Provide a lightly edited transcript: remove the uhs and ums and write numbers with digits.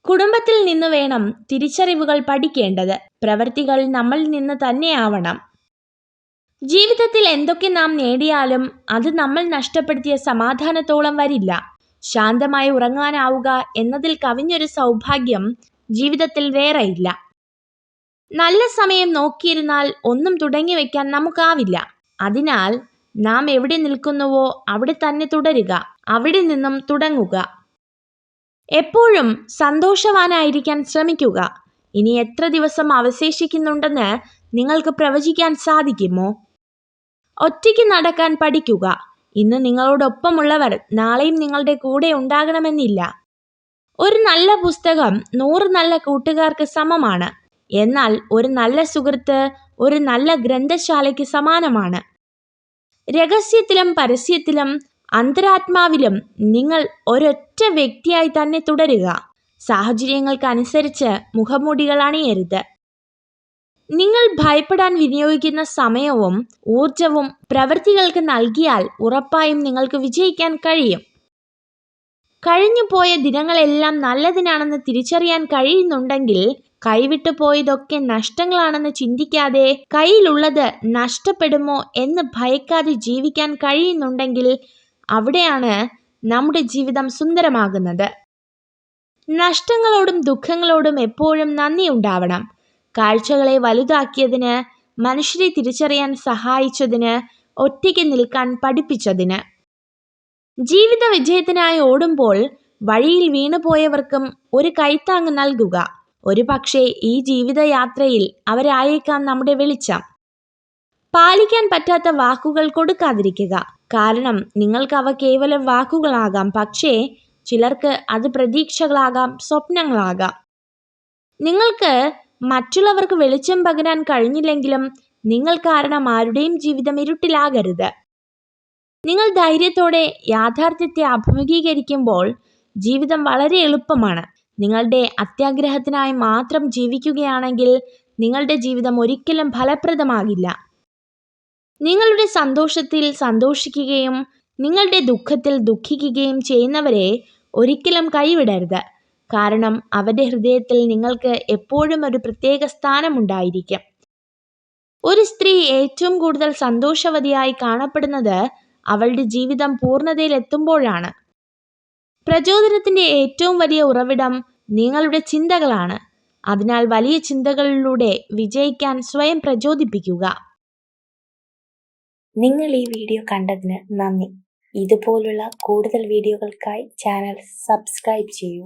കുടുംബത്തിൽ നിന്ന് വേണം തിരിച്ചറിവുകൾ പഠിക്കേണ്ടത്. പ്രവൃത്തികൾ നമ്മളിൽ നിന്ന് തന്നെയാവണം. ജീവിതത്തിൽ എന്തൊക്കെ നാം നേടിയാലും അത് നമ്മൾ നഷ്ടപ്പെടുത്തിയ സമാധാനത്തോളം വരില്ല. ശാന്തമായി ഉറങ്ങാനാവുക എന്നതിൽ കവിഞ്ഞൊരു സൗഭാഗ്യം ജീവിതത്തിൽ വേറെയില്ല. നല്ല സമയം നോക്കിയിരുന്നാൽ ഒന്നും തുടങ്ങി വയ്ക്കാൻ നമുക്കാവില്ല. അതിനാൽ നാം എവിടെ നിൽക്കുന്നുവോ അവിടെ തന്നെ തുടരുക, അവിടെ നിന്നും തുടങ്ങുക. എപ്പോഴും സന്തോഷവാനായിരിക്കാൻ ശ്രമിക്കുക. ഇനി എത്ര ദിവസം അവശേഷിക്കുന്നുണ്ടെന്ന് നിങ്ങൾക്ക് പ്രവചിക്കാൻ സാധിക്കുമോ? ഒറ്റയ്ക്ക് നടക്കാൻ പഠിക്കുക. ഇന്ന് നിങ്ങളോടൊപ്പമുള്ളവർ നാളെയും നിങ്ങളുടെ കൂടെ ഉണ്ടാകണമെന്നില്ല. ഒരു നല്ല പുസ്തകം 100 നല്ല കൂട്ടുകാർക്ക് സമമാണ്. എന്നാൽ ഒരു നല്ല സുഹൃത്ത് ഒരു നല്ല ഗ്രന്ഥശാലയ്ക്ക് സമാനമാണ്. രഹസ്യത്തിലും പരസ്യത്തിലും അന്തരാത്മാവിലും നിങ്ങൾ ഒരൊറ്റ വ്യക്തിയായി തന്നെ തുടരുക. സാഹചര്യങ്ങൾക്കനുസരിച്ച് മുഖംമൂടികൾ അണിയരുത്. നിങ്ങൾ ഭയപ്പെടാൻ വിനിയോഗിക്കുന്ന സമയവും ഊർജവും പ്രവൃത്തികൾക്ക് നൽകിയാൽ ഉറപ്പായും നിങ്ങൾക്ക് വിജയിക്കാൻ കഴിയും. കഴിഞ്ഞുപോയ ദിനങ്ങളെല്ലാം നല്ലതിനാണെന്ന് തിരിച്ചറിയാൻ കഴിയുന്നുണ്ടെങ്കിൽ, കൈവിട്ടു പോയതൊക്കെ നഷ്ടങ്ങളാണെന്ന് ചിന്തിക്കാതെ, കയ്യിലുള്ളത് നഷ്ടപ്പെടുമോ എന്ന് ഭയക്കാതെ ജീവിക്കാൻ കഴിയുന്നുണ്ടെങ്കിൽ, അവിടെയാണ് നമ്മുടെ ജീവിതം സുന്ദരമാകുന്നത്. നഷ്ടങ്ങളോടും ദുഃഖങ്ങളോടും എപ്പോഴും നന്ദി ഉണ്ടാവണം. കാഴ്ചകളെ വലുതാക്കിയതിന്, മനുഷ്യരെ തിരിച്ചറിയാൻ സഹായിച്ചതിന്, ഒറ്റയ്ക്ക് നിൽക്കാൻ പഠിപ്പിച്ചതിന്. ജീവിത വിജയത്തിനായി ഓടുമ്പോൾ വഴിയിൽ വീണുപോയവർക്കും ഒരു കൈത്താങ്ങ് നൽകുക. ഒരു പക്ഷേ ഈ ജീവിതയാത്രയിൽ അവരായേക്കാം നമ്മുടെ വെളിച്ചം. പാലിക്കാൻ പറ്റാത്ത വാക്കുകൾ കൊടുക്കാതിരിക്കുക. കാരണം നിങ്ങൾക്ക് അവ കേവലം വാക്കുകളാകാം, പക്ഷേ ചിലർക്ക് അത് പ്രതീക്ഷകളാകാം, സ്വപ്നങ്ങളാകാം. നിങ്ങൾക്ക് മറ്റുള്ളവർക്ക് വെളിച്ചം പകരാൻ കഴിഞ്ഞില്ലെങ്കിലും നിങ്ങൾ കാരണം ആരുടെയും ജീവിതം ഇരുട്ടിലാകരുത്. നിങ്ങൾ ധൈര്യത്തോടെ യാഥാർത്ഥ്യത്തെ അഭിമുഖീകരിക്കുമ്പോൾ ജീവിതം വളരെ എളുപ്പമാണ്. നിങ്ങളുടെ അത്യാഗ്രഹത്തിനായി മാത്രം ജീവിക്കുകയാണെങ്കിൽ നിങ്ങളുടെ ജീവിതം ഒരിക്കലും ഫലപ്രദമാകില്ല. നിങ്ങളുടെ സന്തോഷത്തിൽ സന്തോഷിക്കുകയും നിങ്ങളുടെ ദുഃഖത്തിൽ ദുഃഖിക്കുകയും ചെയ്യുന്നവരെ ഒരിക്കലും കൈവിടരുത്. കാരണം അവരുടെ ഹൃദയത്തിൽ നിങ്ങൾക്ക് എപ്പോഴും ഒരു പ്രത്യേക സ്ഥാനമുണ്ടായിരിക്കും. ഒരു സ്ത്രീ ഏറ്റവും കൂടുതൽ സന്തോഷവതിയായി കാണപ്പെടുന്നത് അവളുടെ ജീവിതം പൂർണ്ണതയിലെത്തുമ്പോഴാണ്. പ്രചോദനത്തിന്റെ ഏറ്റവും വലിയ ഉറവിടം നിങ്ങളുടെ ചിന്തകളാണ്. അതിനാൽ വലിയ ചിന്തകളിലൂടെ വിജയിക്കാൻ സ്വയം പ്രചോദിപ്പിക്കുക. നിങ്ങൾ ഈ വീഡിയോ കണ്ടതിന് നന്ദി. ഇതുപോലുള്ള കൂടുതൽ വീഡിയോകൾക്കായി ചാനൽ സബ്സ്ക്രൈബ് ചെയ്യൂ.